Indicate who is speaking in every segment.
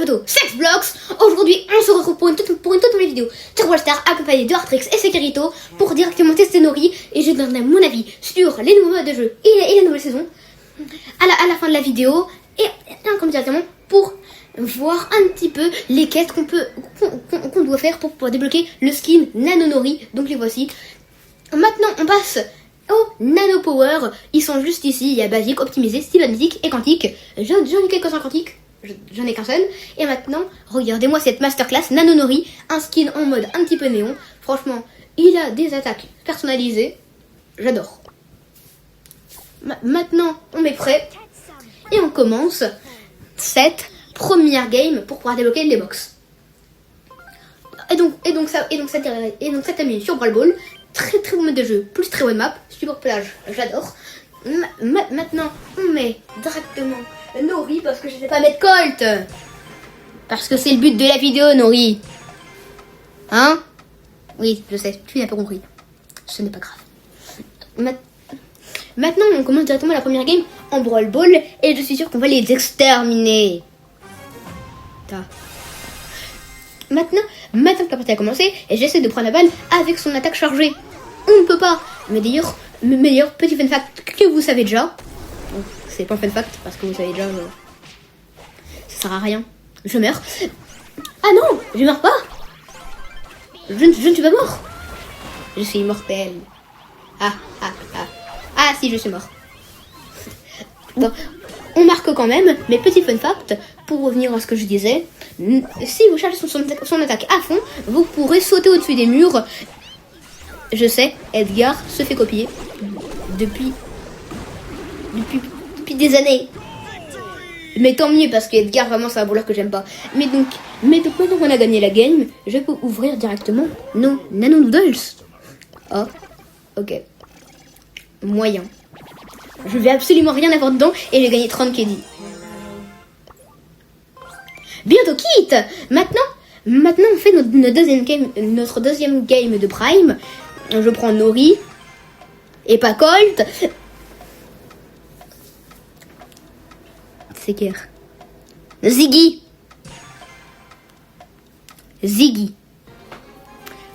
Speaker 1: photo, Sexblox. Aujourd'hui, on se retrouve pour une toute nouvelle vidéo sur Wallstar, accompagné de Artrix et Sekerito pour directement tester Nori. Et je donnerai mon avis sur les nouveaux modes de jeu et la nouvelle saison à la fin de la vidéo. Et comme directement pour voir un petit peu les quêtes qu'on doit faire pour pouvoir débloquer le skin Nano Nori. Donc les voici. Maintenant, on passe au Nano Power. Ils sont juste ici. Il y a basique, optimisé, style mythique et quantique. J'en ai quelques-uns quantiques. J'en ai qu'un seul. Et maintenant, regardez-moi cette masterclass Nano Nori. Un skin en mode un petit peu néon. Franchement, il a des attaques personnalisées. J'adore. Maintenant, on met prêt. Et on commence cette première game pour pouvoir débloquer les box. Et donc ça termine sur Brawl Ball. Très bon mode de jeu, plus très bonne map, support plage, j'adore. Maintenant, on met directement Nori parce que je sais pas mettre Colt. Parce que c'est le but de la vidéo, Nori. Hein? Oui, je sais, tu n'as pas compris. Ce n'est pas grave. Maintenant, on commence directement la première game en Brawl Ball et je suis sûr qu'on va les exterminer. Maintenant que la partie a commencé, et j'essaie de prendre la balle avec son attaque chargée. On ne peut pas. Mais d'ailleurs, petit fun fact que vous savez déjà. Bon, c'est pas un fun fact parce que vous savez déjà. Ça sert à rien. Je meurs. Ah non, je meurs pas. Je ne suis pas mort. Je suis immortel. Ah si, je suis mort. Bon, on marque quand même, mais petit fun fact, pour revenir à ce que je disais, si vous chargez son attaque à fond, vous pourrez sauter au-dessus des murs. Je sais, Edgar se fait copier depuis des années. Mais tant mieux, parce qu'Edgar, vraiment, c'est un voleur que j'aime pas. Mais donc maintenant qu'on a gagné la game, je peux ouvrir directement nos Nano Noodles. Oh, ok. Moyen. Je vais absolument rien avoir dedans et j'ai gagné 30 KD. Bientôt quitte. Maintenant on fait notre deuxième game de Prime. Je prends Nori et pas Colt. C'est clair. Ziggy.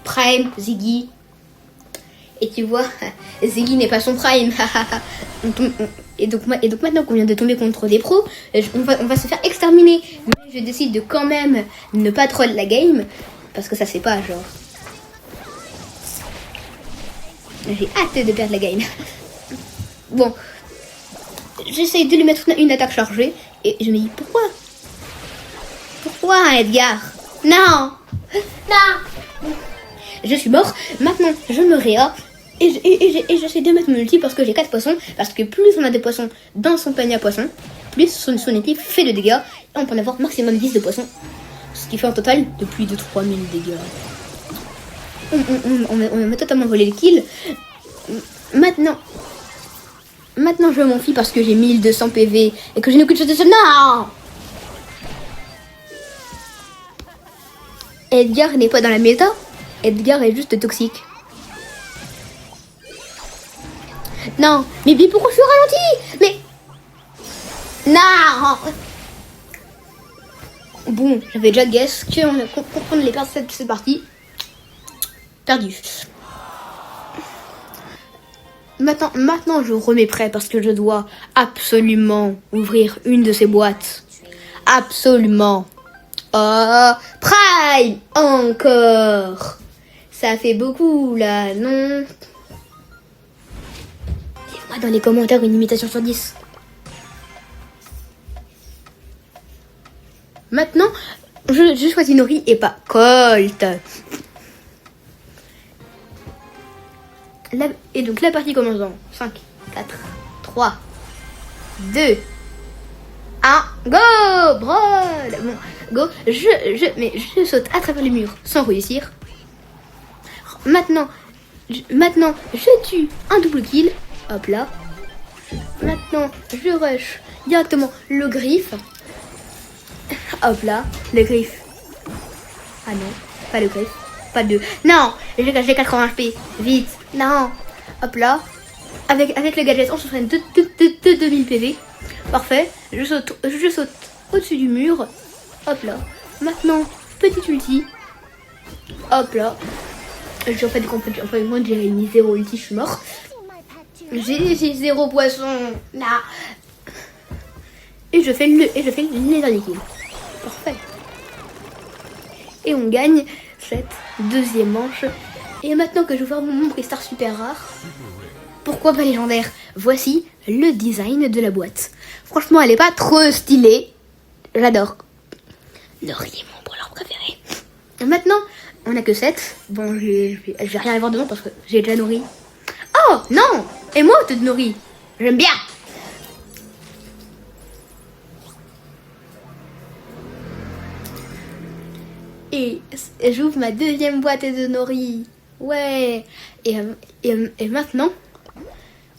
Speaker 1: Prime, Ziggy. Et tu vois, Ziggy n'est pas son prime. et donc maintenant qu'on vient de tomber contre des pros, on va se faire exterminer. Mais je décide de quand même ne pas troll la game. Parce que ça c'est pas genre. J'ai hâte de perdre la game. Bon. J'essaye de lui mettre une attaque chargée. Et je me dis pourquoi Edgar? Non. Je suis mort. Maintenant je me réa. Et j'essaie de mettre mon ulti parce que j'ai 4 poissons. Parce que plus on a de poissons dans son panier à poissons, plus son ulti fait de dégâts. Et on peut en avoir maximum 10 de poissons. Ce qui fait un total de plus de 3000 dégâts. On m'a totalement volé le kill. Maintenant je m'enfuis parce que j'ai 1200 PV. Et que je n'ai aucune chose de ça. Non! Edgar n'est pas dans la méta. Edgar est juste toxique. Non, mais pourquoi je suis ralenti? Mais non. Bon, j'avais déjà guess qu'on allait perdre cette partie. Perdu. Maintenant, je remets prêt parce que je dois absolument ouvrir une de ces boîtes. Absolument. Oh, Prime encore. Ça fait beaucoup là, non? Dites-moi dans les commentaires une imitation sur 10. Maintenant, je choisis Nori et pas Colt. Et donc la partie commence dans 5, 4, 3, 2, 1, go! Brawl! Bon, go, je saute à travers les murs sans réussir. Maintenant, je tue un double kill. Hop là. Maintenant, je rush directement le griffe. Hop là, le griffe. Ah non, pas le griffe. Pas de... Non, j'ai 80 HP. Vite. Non. Hop là. Avec le gadget, on se freine de 2000 PV. Parfait. Je saute au-dessus du mur. Hop là. Maintenant, petit ulti. Hop là. En fait, moi j'ai mis 0 ulti, je suis mort. J'ai 0 poisson. Là. Et je fais les derniers kills. Parfait. Et on gagne cette deuxième manche. Et maintenant que je vois mon Pristar super rare, pourquoi pas légendaire? Voici le design de la boîte. Franchement, elle est pas trop stylée. J'adore. Nori est mon brawler préféré. Et maintenant, on a que 7. Bon, je vais rien avoir dedans parce que j'ai déjà Nori. Oh non! Et moi, de Nori. J'aime bien. Et j'ouvre ma deuxième boîte de Nori. Ouais. Et maintenant,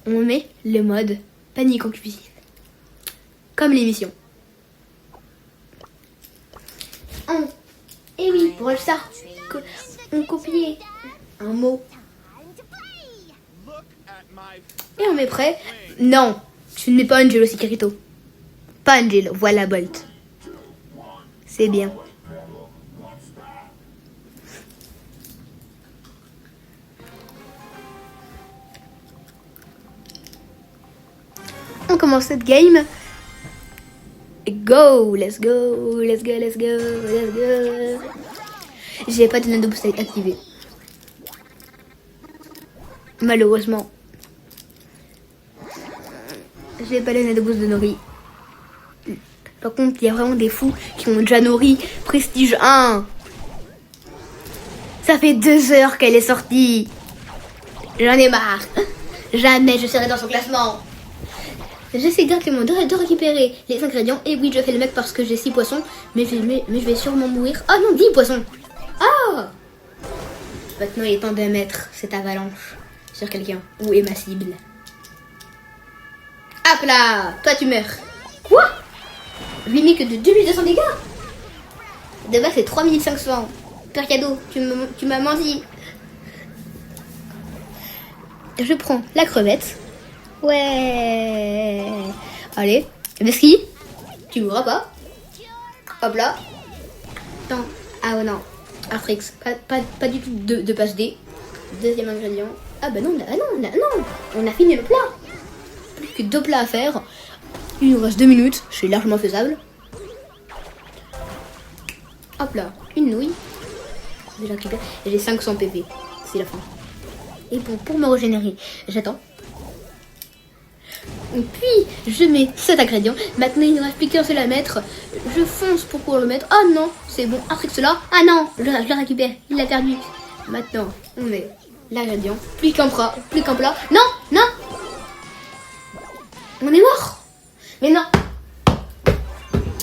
Speaker 1: on met le mode panique en cuisine. Comme l'émission. Et oui, pour ça, on copiait un mot. Et on met prêt. Non, tu ne mets pas Angelo Secreto. Pas Angelo, voilà Bolt. C'est bien. On commence cette game. Go, let's go, let's go, let's go, let's go. J'ai pas de nano boost activé. Malheureusement. J'ai pas les nano boost de Nori. Par contre, il y a vraiment des fous qui ont déjà Nori Prestige 1. Ça fait 2 heures qu'elle est sortie. J'en ai marre. Jamais je serai dans son classement. J'essaie directement de récupérer les ingrédients. Et oui, je fais le mec parce que j'ai 6 poissons. Mais je vais sûrement mourir. Oh non, 10 poissons. Oh! Maintenant, il est temps de mettre cette avalanche sur quelqu'un. Où est ma cible? Hop là! Toi, tu meurs. Quoi? Je lui ai mis que de 2200 dégâts. De base, c'est 3500. Père cadeau, tu m'as menti. Je prends la crevette. Ouais. Allez. Veski, tu mourras pas. Hop là. Non. Ah ouais, non. Afrix. Pas du tout de passe D. Deuxième ingrédient. Ah bah non, non. On a fini le plat. Plus que 2 plats à faire. Il nous reste 2 minutes. C'est largement faisable. Hop là. Une nouille. Déjà récupéré. Et j'ai 500 PV. C'est la fin. Et bon, pour me régénérer, j'attends. Puis je mets cet ingrédient. Maintenant il ne reste plus qu'un seul à mettre. Je fonce pour pouvoir le mettre. Oh non, c'est bon. Afrique cela. Ah non, je le récupère. Il l'a perdu. Maintenant on met l'ingrédient. Plus qu'un plat. Non, non. On est mort. Mais non.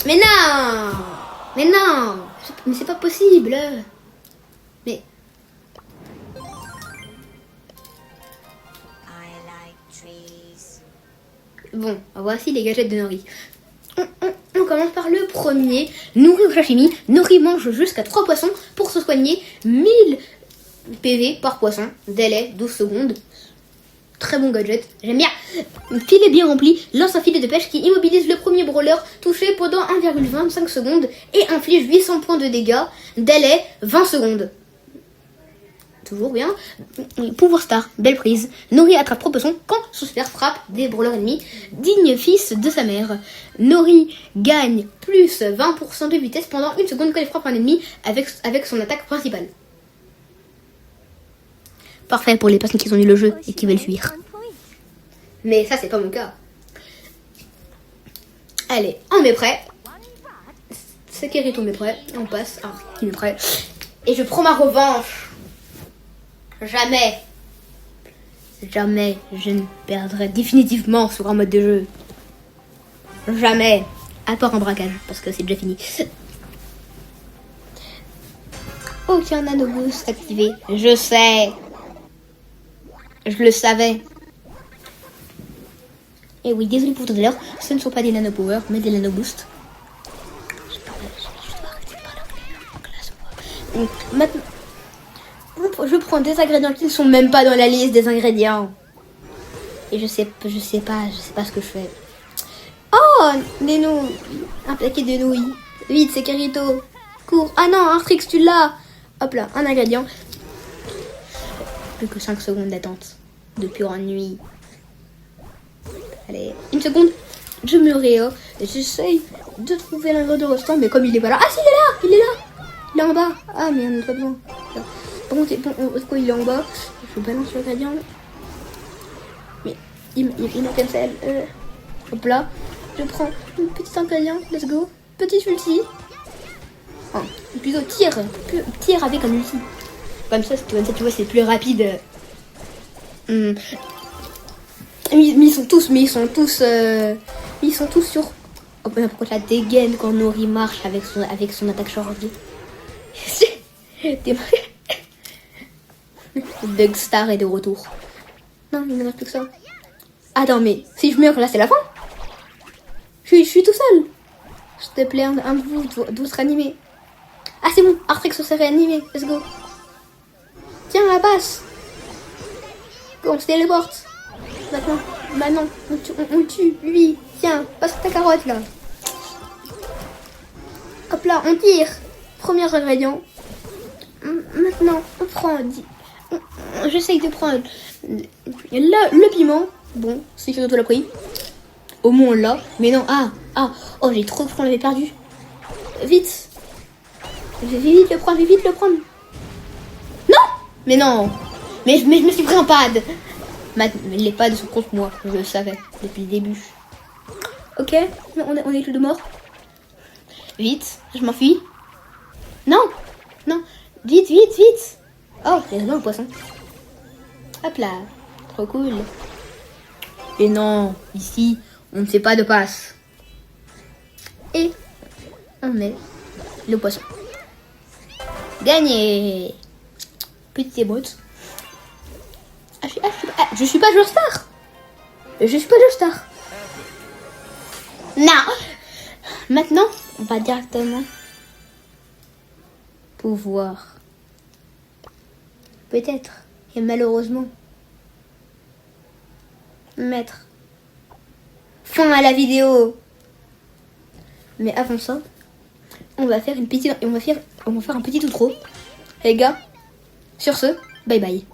Speaker 1: Mais non. Mais non. Mais c'est pas possible. Mais bon, voici les gadgets de Nori. On commence par le premier. Nourri au sashimi. Nori mange jusqu'à 3 poissons pour se soigner. 1000 PV par poisson. Délai 12 secondes. Très bon gadget, j'aime bien. Filet bien rempli. Lance un filet de pêche qui immobilise le premier brawler touché pendant 1,25 secondes et inflige 800 points de dégâts. Délai 20 secondes. Toujours bien. Pouvoir star, belle prise. Nori attrape 3 poissons quand son super frappe des brawlers ennemis. Digne fils de sa mère. Nori gagne plus 20% de vitesse pendant 1 seconde quand il frappe un ennemi avec son attaque principale. Parfait pour les personnes qui ont eu le jeu et qui veulent fuir. Mais ça, c'est pas mon cas. Allez, on est prêt. Sekirito met prêt. On passe. Ah, qui met prêt. Et je prends ma revanche. Jamais je ne perdrai définitivement sur un mode de jeu. Jamais. À part un braquage, parce que c'est déjà fini. Aucun nano boost activé. Je sais. Je le savais. Et oui, désolé pour tout à l'heure. Ce ne sont pas des nano power, mais des nano boost. Je dois arrêter de parler anglais. Maintenant, je prends des ingrédients qui ne sont même pas dans la liste des ingrédients. Et je sais pas ce que je fais. Oh, des nouilles. Un paquet de nouilles. Vite, c'est Kirito. Cours. Ah non, Artrix, tu l'as. Hop là, un ingrédient. Plus que 5 secondes d'attente. De pure ennui. Allez, une seconde. Je me réa. J'essaye de trouver l'ingrédient restant, mais comme il est pas là. Ah si, il est là. Il est là. Il est en bas. Ah, mais on n'a pas besoin. Par contre, quoi, il est en bas. Je balance l'ingrédient. Mais il m'a cancel. Hop là. Je prends une petite ingrédient. Let's go. Petit ulti. Oh, plutôt tire avec un ulti. Comme ça, tu vois, c'est plus rapide. Mais ils sont tous sur. Oh, mais pourquoi la dégaine quand Nori marche avec son attaque chargée. Bugstar est de retour. Non, il ne reste plus que ça. Attends, mais si je meurs là, c'est la fin. Je suis tout seul. S'il te plaît, un de vous doit se réanimer. Ah, c'est bon, Artrix s'est réanimé. Let's go. Tiens, la passe. Go, on se téléporte. Maintenant, on tue. Lui, tiens, passe ta carotte là. Hop là, on tire. Premier ingrédient. Maintenant, on prend. J'essaye de prendre le piment. Bon, c'est que toi l'a pris. Au moins on l'a. Mais non, oh, j'ai trop pris, on l'avait perdu. Vite. Vite le prendre. Non. Mais non. Mais je me suis pris un pad. Les pads sont contre moi, je le savais depuis le début. Ok, on est tous deux morts. Vite, je m'enfuis. Non, vite. Oh, il y a le poisson. Hop là, trop cool. Et non, ici, on ne fait pas de passe. Et on met le poisson. Gagné. Petite émeute. Je suis pas joueur star. Non. Maintenant, on va directement pouvoir peut-être et malheureusement mettre fin à la vidéo. Mais avant ça, on va faire un petit outro. Les gars, sur ce, bye bye.